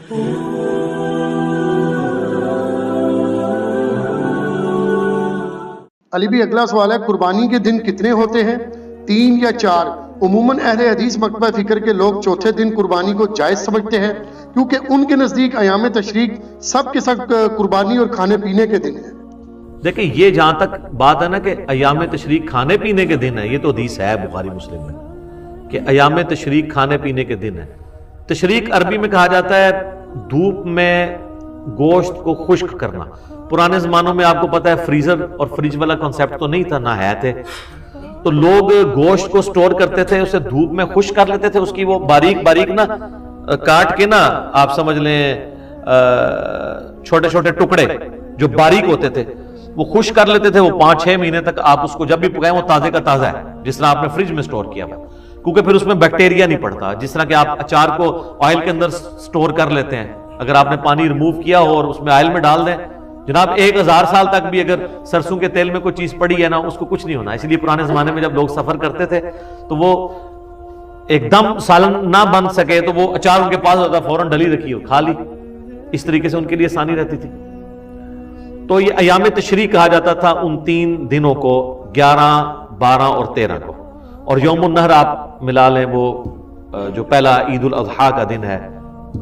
علی بھی اگلا سوال ہے، قربانی کے دن کتنے ہوتے ہیں، 3 یا 4؟ عموماً اہل حدیث مکتبہ فکر کے لوگ چوتھے دن قربانی کو جائز سمجھتے ہیں، کیونکہ ان کے نزدیک ایام تشریق سب کے سب قربانی اور کھانے پینے کے دن ہیں۔ دیکھیں یہ جہاں تک بات ہے نا کہ ایام تشریق کھانے پینے کے دن ہے، یہ تو حدیث ہے بخاری مسلم میں کہ ایام تشریق کھانے پینے کے دن ہے۔ تشریق عربی میں کہا جاتا ہے دھوپ میں گوشت کو خشک کرنا۔ پرانے زمانوں میں آپ کو پتا ہے فریزر اور فریج والا کنسیپٹ تو نہیں تھا، نہ ہے تھے، تو لوگ گوشت کو سٹور کرتے تھے، اسے دھوپ میں خشک کر لیتے تھے، اس کی وہ باریک باریک نا کاٹ کے نا آپ سمجھ لیں چھوٹے چھوٹے ٹکڑے جو باریک ہوتے تھے وہ خشک کر لیتے تھے۔ وہ 5-6 مہینے تک آپ اس کو جب بھی پکائیں وہ تازے کا تازہ ہے، جس طرح آپ نے فریج میں سٹور کیا ہوا، کیونکہ پھر اس میں بیکٹیریا نہیں پڑتا۔ جس طرح کہ آپ اچار کو آئل کے اندر سٹور کر لیتے ہیں، اگر آپ نے پانی ریموو کیا ہو اور اس میں آئل میں ڈال دیں جناب 1000 سال تک بھی اگر سرسوں کے تیل میں کوئی چیز پڑی ہے نا اس کو کچھ نہیں ہونا۔ اس لیے پرانے زمانے میں جب لوگ سفر کرتے تھے تو وہ ایک دم سالن نہ بن سکے تو وہ اچار ان کے پاس ہوتا فوراً ڈلی رکھی ہو، کھا لی، اس طریقے سے ان کے لیے آسانی رہتی تھی۔ تو یہ ایام تشریق کہا جاتا تھا ان 3 دنوں کو، 11، 12 اور 13 کو، اور یوم النحر آپ ملا لیں وہ جو پہلا عید الاضحیٰ کا دن ہے،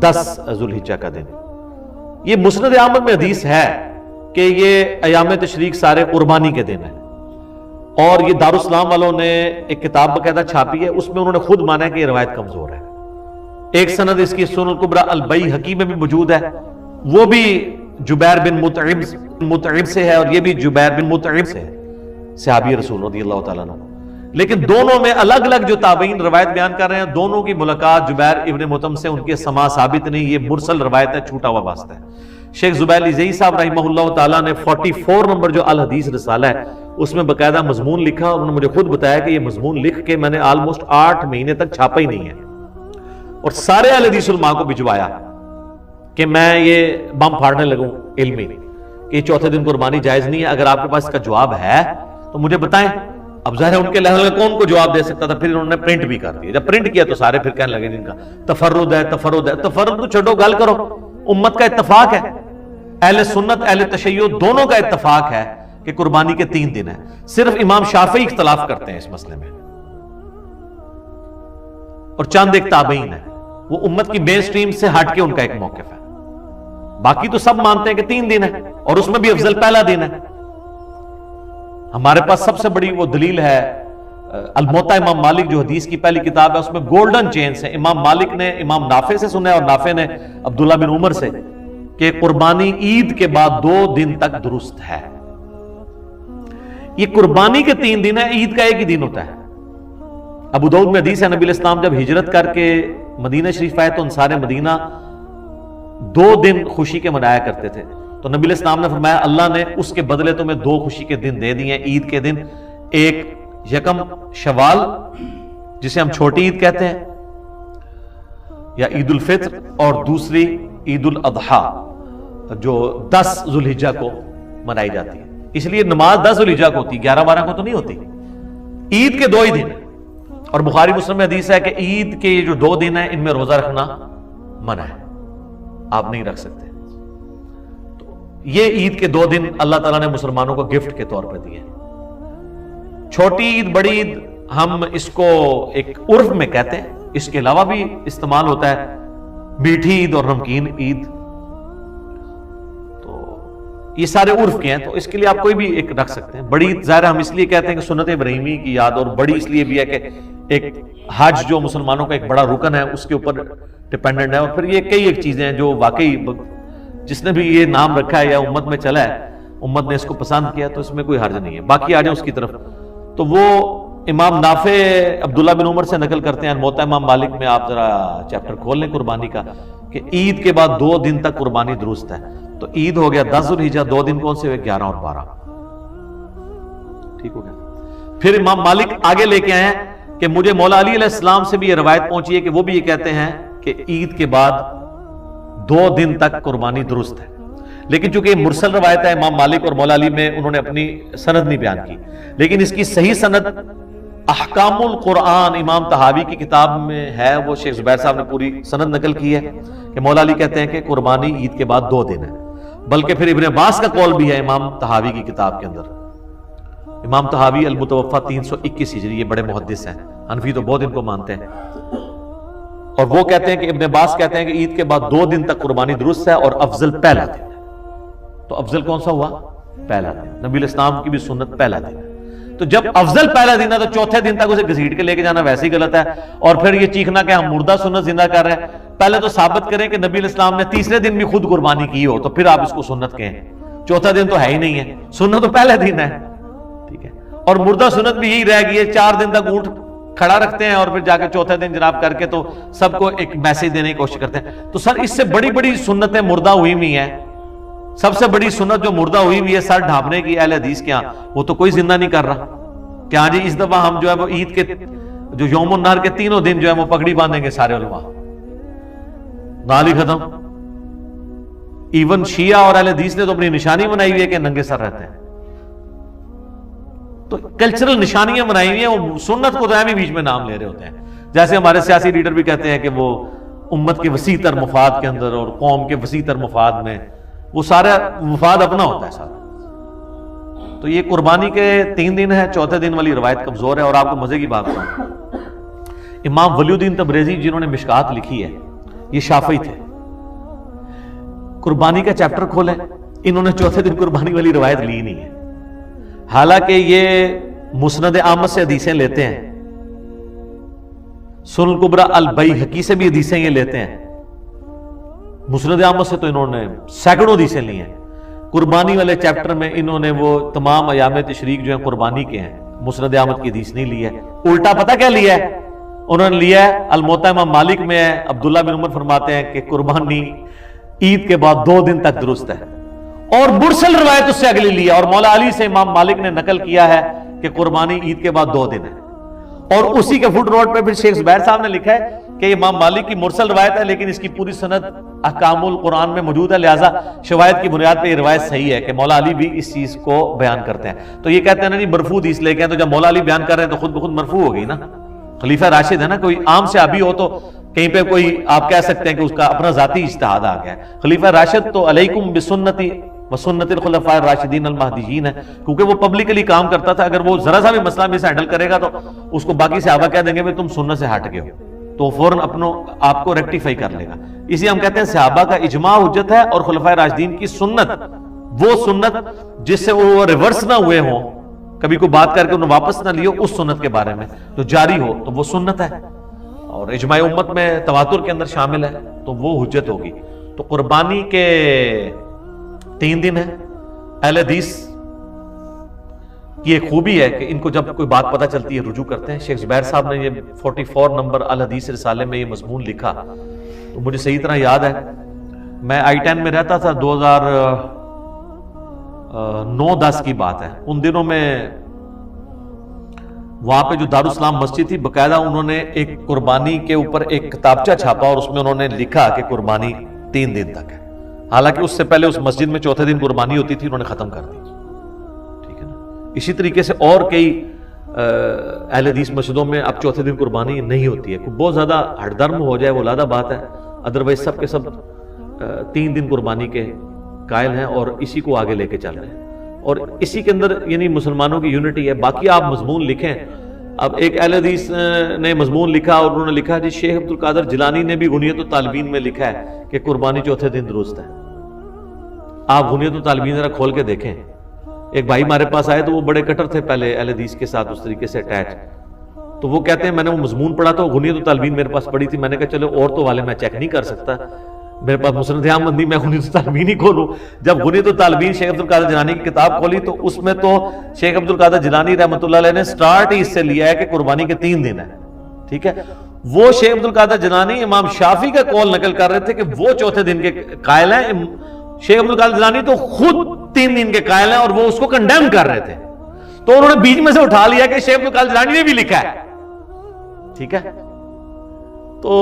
10 ذو الحجہ کا دن۔ یہ مسند احمد میں حدیث ہے کہ یہ ایام تشریق سارے قربانی کے دن ہیں، اور یہ دارالاسلام والوں نے ایک کتاب باقاعدہ چھاپی ہے، اس میں انہوں نے خود مانا ہے کہ یہ روایت کمزور ہے۔ ایک سند اس کی سنن الکبریٰ البیہقی میں بھی موجود ہے، وہ بھی جبیر بن مطعم سے ہے، اور یہ بھی جبیر بن مطعم سے ہے، صحابی رسول رضی اللہ تعالیٰ عنہ۔ لیکن دونوں میں الگ الگ جو تابعین روایت بیان کر رہے ہیں، دونوں کی ملاقات جبیر ابن مطعم سے ان کے سماع ثابت نہیں، یہ مرسل روایت ہے، چھوٹا ہوا واسطہ ہے۔ شیخ زبیر علی صاحب رحمہ اللہ تعالیٰ نے 44 نمبر جو الحدیث رسالہ ہے اس میں باقاعدہ مضمون لکھا، اور انہوں نے مجھے خود بتایا کہ یہ مضمون لکھ کے میں نے آلموسٹ 8 مہینے تک چھاپا ہی نہیں ہے، اور سارے اہل حدیث علماء کو بھجوایا کہ میں یہ بم پھاڑنے لگوں علمی کہ چوتھے دن قربانی جائز نہیں ہے۔ اگر آپ کے پاس اس کا جواب ہے تو مجھے بتائیں۔ اب ظاہر ہے ان کے لیول میں کون کو جواب دے سکتا تھا، پھر انہوں نے پرنٹ بھی کر دیا۔ جب پرنٹ کیا تو سارے پھر کہنے لگے جن کا تفرد ہے تفرد ہے، تفرد تو چھوڑو، گل کرو، امت کا اتفاق ہے، اہل سنت اہل تشیع دونوں کا اتفاق ہے کہ قربانی کے 3 دن ہیں۔ صرف امام شافعی اختلاف کرتے ہیں اس مسئلے میں، اور چند ایک تابعین ہیں، وہ امت کی مین سٹریم سے ہٹ کے ان کا ایک موقف ہے، باقی تو سب مانتے ہیں کہ 3 دن ہے، اور اس میں بھی افضل پہلا دن ہے۔ ہمارے پاس سب سے بڑی وہ دلیل ہے الموطا امام مالک جو حدیث کی پہلی کتاب ہے، اس میں گولڈن چینز ہے۔ امام مالک نے امام نافع سے سنا ہے، اور نافع نے عبداللہ بن عمر سے، کہ قربانی عید کے بعد 2 دن تک درست ہے۔ یہ قربانی کے 3 دن ہے، عید کا ایک ہی دن ہوتا ہے۔ ابو داؤد میں حدیث ہے نبی علیہ السلام جب ہجرت کر کے مدینہ شریف آئے تو انصار مدینہ 2 دن خوشی کے منایا کرتے تھے، تو نبی علیہ السلام نے فرمایا اللہ نے اس کے بدلے تمہیں 2 خوشی کے دن دے دیے، عید کے دن، ایک 1 شوال جسے ہم چھوٹی عید کہتے ہیں یا عید الفطر، اور دوسری عید الاضحیٰ جو 10 ذو الحجہ کو منائی جاتی ہے۔ اس لیے نماز 10 ذو الحجہ کو ہوتی، 11-12 کو تو نہیں ہوتی، عید کے 2 ہی دن۔ اور بخاری مسلم میں حدیث ہے کہ عید کے یہ جو 2 دن ہیں ان میں روزہ رکھنا منع ہے، آپ نہیں رکھ سکتے۔ تو یہ عید کے 2 دن اللہ تعالیٰ نے مسلمانوں کو گفٹ کے طور پہ دیے۔ چھوٹی عید بڑی عید ہم اس کو ایک عرف میں کہتے ہیں، اس کے علاوہ بھی استعمال ہوتا ہے میٹھی عید اور نمکین عید، تو یہ سارے عرف کے ہیں، تو اس کے لیے آپ کوئی بھی ایک رکھ سکتے ہیں۔ بڑی عید ظاہر ہم اس لیے کہتے ہیں کہ سنت ابراہیمی کی یاد، اور بڑی اس لیے بھی ہے کہ ایک حج جو مسلمانوں کا ایک بڑا رکن ہے اس کے اوپر ڈیپینڈنٹ ہے، اور پھر یہ کئی ایک چیزیں ہیں جو واقعی جس نے بھی یہ نام رکھا ہے یا امت میں چلا ہے، امت نے اس کو پسند کیا، تو اس میں کوئی حرج نہیں ہے۔ باقی آ جائیں اس کی طرف، تو وہ امام نافع عبداللہ بن عمر سے نقل کرتے ہیں موطا امام مالک میں، آپ ذرا چیپٹر کھول لیں قربانی کا، کہ عید کے بعد 2 دن تک قربانی درست ہے۔ تو عید ہو گیا 10 ذو الحجہ، 2 دن کون سے ہوئے؟ 11 اور 12، ٹھیک ہو گیا۔ پھر امام مالک آگے لے کے آئے ہیں کہ مجھے مولا علی علیہ السلام سے بھی یہ روایت پہنچی ہے کہ وہ بھی یہ کہتے ہیں کہ عید کے بعد 2 دن تک قربانی درست ہے، لیکن چونکہ یہ مرسل روایت ہے امام مالک اور مولا علی میں انہوں نے اپنی سند نہیں بیان کی، لیکن اس کی صحیح سند احکام القرآن امام طحاوی کی کتاب میں ہے، وہ شیخ زبیر صاحب نے پوری سند نقل کی ہے کہ مولا علی کہتے ہیں کہ قربانی عید کے بعد 2 دن ہے، بلکہ پھر ابن عباس کا قول بھی ہے امام طحاوی کی کتاب کے اندر۔ امام طحاوی المتوفا 321 ہجری، یہ بڑے محدث ہیں، حنفی تو بہت ان کو مانتے ہیں، اور وہ کہتے ہیں کہ ابن عباس کہتے ہیں کہ عید کے بعد 2 دن تک قربانی درست ہے، اور افضل پہلا دن ہے۔ تو افضل کون سا ہوا؟ پہلا دن۔ نبی الاسلام کی بھی سنت پہلا دن ہے، تو جب افضل پہلا دن ہے تو چوتھے دن تک اسے گھسیٹ کے لے کے جانا ویسے ہی غلط ہے، اور پھر یہ چیخنا کہ ہم مردہ سنت زندہ کر رہے ہیں۔ پہلے تو ثابت کریں کہ نبی الاسلام نے تیسرے دن بھی خود قربانی کی ہو، تو پھر آپ اس کو سنت کہیں۔ چوتھا دن تو ہے ہی نہیں ہے، سنت تو پہلے دن ہے، ٹھیک ہے۔ اور مردہ سنت بھی یہی رہ گئی ہے، 4 دن تک اونٹ کھڑا رکھتے ہیں اور پھر جا کے چوتھے دن جناب کر کے تو سب کو ایک میسج دینے کی کوشش کرتے ہیں۔ تو سر اس سے بڑی بڑی سنتیں مردہ ہوئی ہوئی ہیں، سب سے بڑی سنت جو مردہ ہوئی ہوئی ہے سر ڈھانپنے کی اہل حدیث کے ہاں، وہ تو کوئی زندہ نہیں کر رہا کہ ہاں جی اس دفعہ ہم جو ہے وہ عید کے جو یوم النہر کے 3 دن جو ہے وہ پگڑی باندھیں گے سارے علماء، نال ہی ختم۔ ایون شیعہ اور اہل حدیث نے تو اپنی نشانی بنائی ہوئی ہے کہ ننگے سر رہتے ہیں، تو کلچرل نشانیاں بنائی ہوئی ہیں، وہ سنت کو تو بھی بیچ میں نام لے رہے ہوتے ہیں۔ جیسے ہمارے سیاسی لیڈر بھی کہتے ہیں کہ وہ امت کے وسیع تر مفاد کے اندر اور قوم کے وسیع تر مفاد میں، وہ سارا مفاد اپنا ہوتا ہے سارا۔ تو یہ قربانی کے 3 دن ہے، چوتھے دن والی روایت کمزور ہے۔ اور آپ کو مزے کی بات بتاؤں، امام ولی الدین تبریزی جنہوں نے مشکات لکھی ہے، یہ شافعی تھے۔ قربانی کا چیپٹر کھولیں، انہوں نے چوتھے دن قربانی والی روایت لی نہیں ہے، حالانکہ یہ مسند احمد سے حدیثیں لیتے ہیں، سنن الکبری البیہقی سے بھی حدیثیں یہ لیتے ہیں، مسند احمد سے تو انہوں نے سینکڑوں حدیثیں لی ہیں۔ قربانی والے چیپٹر میں انہوں نے وہ تمام ایام تشریق جو ہیں قربانی کے ہیں، مسند احمد کی حدیث نہیں لی ہے، الٹا پتہ کیا لیا ہے انہوں نے؟ لیا ہے الموطا امام مالک میں ہے، عبداللہ بن عمر فرماتے ہیں کہ قربانی عید کے بعد 2 دن تک درست ہے، اور مرسل روایت اس سے اگلی لی ہے، اور مولا علی سے امام مالک نے نقل کیا ہے کہ قربانی عید کے بعد 2 دن ہے۔ اور اسی کے فٹ نوٹ پہ پھر شیخ زبیر صاحب نے لکھا ہے کہ امام مالک کی مرسل روایت ہے، لیکن اس کی پوری سند احکام القرآن میں موجود ہے، لہٰذا شواہد کی بنیاد پہ یہ روایت صحیح ہے کہ مولا علی بھی اس چیز کو بیان کرتے ہیں۔ تو یہ کہتے ہیں نا جی مرفوع حدیث لے کے ہیں، تو جب مولا علی بیان کر رہے ہیں تو خود بخود مرفوع ہو گئی نا، خلیفہ راشد ہے نا، کوئی عام صحابی ہو تو کہیں پہ کوئی آپ کہہ سکتے ہیں کہ اس کا اپنا ذاتی اجتہاد آ گیا ہے۔ خلیفہ راشد تو علیکم بسنتی وسنت الخلفاء الراشدین المہدیین ہے، کیونکہ وہ پبلکلی کام کرتا تھا، اگر وہ ذرا سا بھی مسئلہ میں سے ہینڈل کرے گا تو اس کو باقی صحابہ کہہ دیں گے تو تم سنت سے ہٹ گئے ہو، تو فوراً آپ کو ریکٹیفائی کر لے گا۔ اسی ہم کہتے ہیں صحابہ کا اجماع حجت ہے، اور خلفائے راشدین کی سنت، وہ سنت جس سے وہ ریورس نہ ہوئے ہوں، کبھی کوئی بات کر کے انہوں واپس نہ لیو، اس سنت کے بارے میں جو جاری ہو تو وہ سنت ہے، اور اجماع امت میں تواتر کے اندر شامل ہے تو وہ حجت ہوگی۔ تو قربانی کے 3 دن ہیں۔ اہل حدیث کی ایک خوبی ہے کہ ان کو جب کوئی بات پتہ چلتی ہے رجوع کرتے ہیں۔ شیخ زبیر صاحب نے یہ 44 نمبر الحدیث رسالے میں یہ مضمون لکھا، تو مجھے صحیح طرح یاد ہے، میں I-10 میں رہتا تھا، 2009-10 کی بات ہے۔ ان دنوں میں وہاں پہ جو دارالاسلام مسجد تھی، باقاعدہ انہوں نے ایک قربانی کے اوپر ایک کتابچہ چھاپا، اور اس میں انہوں نے لکھا کہ قربانی 3 دن تک ہے، حالانکہ اس سے پہلے اس مسجد میں چوتھے دن قربانی ہوتی تھی، انہوں نے ختم کر دی، ٹھیک ہے نا۔ اسی طریقے سے اور کئی اہل حدیث مسجدوں میں اب چوتھے دن قربانی نہیں ہوتی ہے، بہت زیادہ ہٹ درم ہو جائے وہ علیحدہ بات ہے، ادروائز سب کے سب 3 دن قربانی کے قائل ہیں اور اسی کو آگے لے کے چل رہے ہیں، اور اسی کے اندر یعنی مسلمانوں کی یونٹی ہے۔ باقی آپ مضمون لکھیں، اب ایک اہل حدیث نے مضمون لکھا اور انہوں نے لکھا جی شیخ عبد القادر جیلانی نے بھی غنیۃ الطالبین میں لکھا ہے کہ قربانی چوتھے دن درست ہے۔ آپ غنیۃ الطالبین ذرا کھول کے دیکھیں، ایک بھائی ہمارے پاس آئے تو وہ بڑے کٹر تھے پہلے اہل حدیث کے ساتھ اس طریقے سے اٹیچ، تو وہ کہتے ہیں میں نے وہ مضمون پڑھا تو غنیۃ الطالبین میرے پاس پڑھی تھی، میں نے کہا چلو عورتوں والے میں چیک نہیں کر سکتا، میرے پاس مسند احمد نہیں، میں غنیۃ الطالبین ہی کھولوں۔ جب غنیۃ الطالبین شیخ عبد القادر جیلانی کی کتاب کھولی تو اس میں تو شیخ عبد القادر جیلانی رحمۃ اللہ علیہ نے سٹارٹ ہی اس سے لیا ہے کہ قربانی کے 3 دن ہے، ٹھیک ہے۔ وہ شیخ عبد القادر جیلانی امام شافعی کا قول نقل کر رہے تھے کہ وہ چوتھے دن کے قائل ہیں، شیخ عبد القادر جیلانی تو خود 3 دن کے قائل ہیں اور وہ اس کو کنڈیم کر رہے تھے، تو انہوں نے بیچ میں سے اٹھا لیا کہ شیخ عبد القادر جیلانی نے بھی لکھا ہے، ٹھیک ہے۔ تو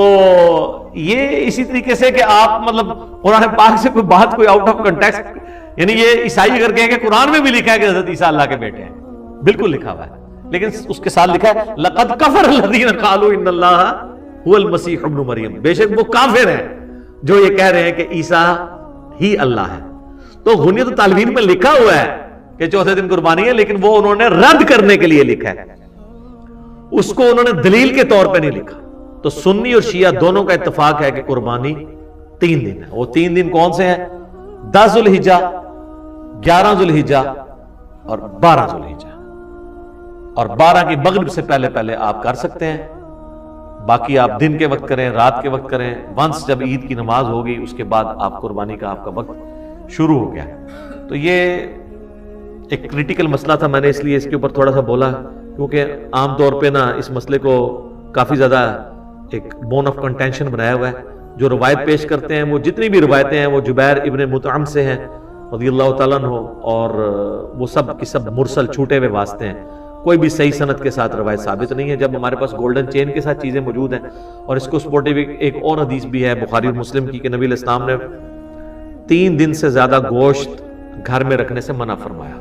یہ اسی طریقے سے کہ آپ مطلب قرآن پاک سے کوئی بات کوئی آؤٹ آف کنٹیکسٹ، یعنی یہ عیسائی اگر کہیں کہ قرآن میں بھی لکھا ہے کہ حضرت عیسیٰ اللہ کے بیٹے ہیں، بالکل لکھا ہوا ہے، لیکن اس کے ساتھ لکھا ہے لقد کفر الذین قالوا ان اللہ هو المسیح ابن مریم، بے شک وہ کافر ہیں جو یہ کہہ رہے ہیں کہ عیسیٰ ہی اللہ ہے۔ تو غنیت الطالبین میں لکھا ہوا ہے کہ چوتھے دن قربانی ہے، لیکن وہ انہوں نے رد کرنے کے لیے لکھا ہے، اس کو انہوں نے دلیل کے طور پہ نہیں لکھا۔ تو سنی اور شیعہ دونوں کا اتفاق ہے کہ قربانی 3 دن ہے۔ وہ 3 دن کون سے ہیں؟ 10 ذوالحجہ، 11 ذوالحجہ اور 12 ذوالحجہ، اور 12 کی مغرب سے پہلے پہلے آپ کر سکتے ہیں، باقی آپ دن کے وقت کریں، رات کے وقت کریں، ونس جب عید کی نماز ہوگی اس کے بعد آپ قربانی کا آپ کا وقت شروع ہو گیا۔ تو یہ ایک کریٹیکل مسئلہ تھا، میں نے اس لیے اس کے اوپر تھوڑا سا بولا، کیونکہ عام طور پہ نا اس مسئلے کو کافی زیادہ ایک بون آف کنٹینشن بنایا ہوا ہے۔ جو روایت پیش کرتے ہیں، وہ جتنی بھی روایتیں ہیں وہ جبیر ابن مطعم سے ہیں رضی اللہ تعالیٰ عنہ، اور وہ سب کی سب مرسل چھوٹے ہوئے واسطے ہیں، کوئی بھی صحیح سند کے ساتھ روایت ثابت نہیں ہے۔ جب ہمارے پاس گولڈن چین کے ساتھ چیزیں موجود ہیں، اور اس کو سپورٹیو ایک اور حدیث بھی ہے بخاری اور مسلم کی کہ نبی علیہ السلام نے 3 دن سے زیادہ گوشت گھر میں رکھنے سے منع فرمایا۔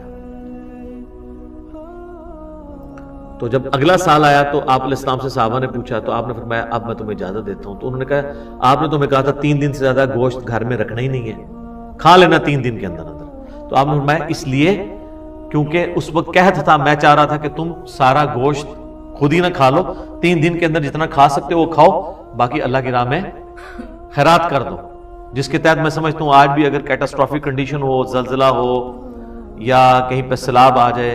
تو جب اگلا سال آیا تو آپ علیہ السلام سے صحابہ نے پوچھا، تو آپ نے فرمایا اب میں تمہیں اجازت دیتا ہوں۔ تو انہوں نے کہا آپ نے تمہیں کہا تھا 3 دن سے زیادہ گوشت گھر میں رکھنا ہی نہیں ہے، کھا لینا 3 دن کے اندر اندر۔ تو آپ نے فرمایا اس لیے کیونکہ اس وقت قحط تھا، میں چاہ رہا تھا کہ تم سارا گوشت خود ہی نہ کھا لو، 3 دن کے اندر جتنا کھا سکتے وہ کھاؤ، باقی اللہ کی راہ میں خیرات کر دو۔ جس کے تحت میں سمجھتا ہوں آج بھی اگر کیٹاسٹرافک کنڈیشن ہو، زلزلہ ہو، یا کہیں پہ سیلاب آ جائے،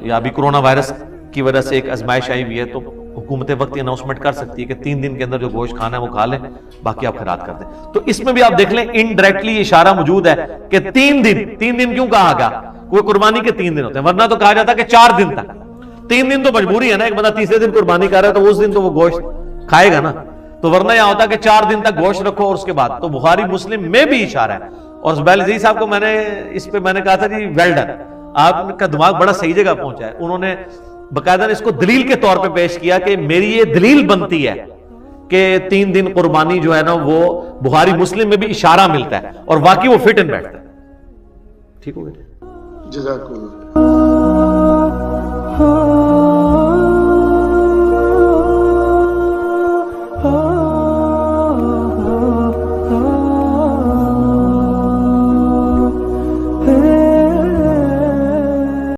یا ابھی کرونا وائرس کی وجہ سے ایک آزمائش آئی ہوئی ہے، تو حکومت وقت یہ اناؤنسمنٹ کر سکتی ہے کہ 3 دن کے اندر جو گوشت کھانا ہے وہ کھا لیں، باقی آپ خیرات کر دیں۔ تو اس میں بھی آپ دیکھ لیں انڈائریکٹلی اشارہ موجود ہے کہ 3 دن کیوں کہا گیا؟ کوئی قربانی کے 3 دن ہوتے ہیں، ورنہ تو کہا جاتا کہ 4 دن تک۔ 3 دن تو مجبوری ہے نا، ایک بندہ تیسرے دن قربانی کر رہا ہے تو اس دن تو وہ گوشت کھائے گا نا، تو ورنہ یہ ہوتا کہ 4 دن تک گوشت رکھو اور اس کے بعد۔ تو بخاری مسلم میں بھی اشارہ ہے۔ اور زبیر عزیز صاحب کو میں نے اس پہ میں نے کہا تھا جی ویل ڈن، آپ کا دماغ بڑا صحیح جگہ پہنچا ہے۔ انہوں نے باقاعدہ اس کو دلیل کے طور پہ پیش کیا کہ میری یہ دلیل بنتی ہے کہ 3 دن قربانی جو ہے نا وہ بخاری مسلم میں بھی اشارہ ملتا ہے، اور واقعی وہ فٹ ان بیٹھتا ہے۔ ٹھیک ہو گیا؟ جزاک اللہ۔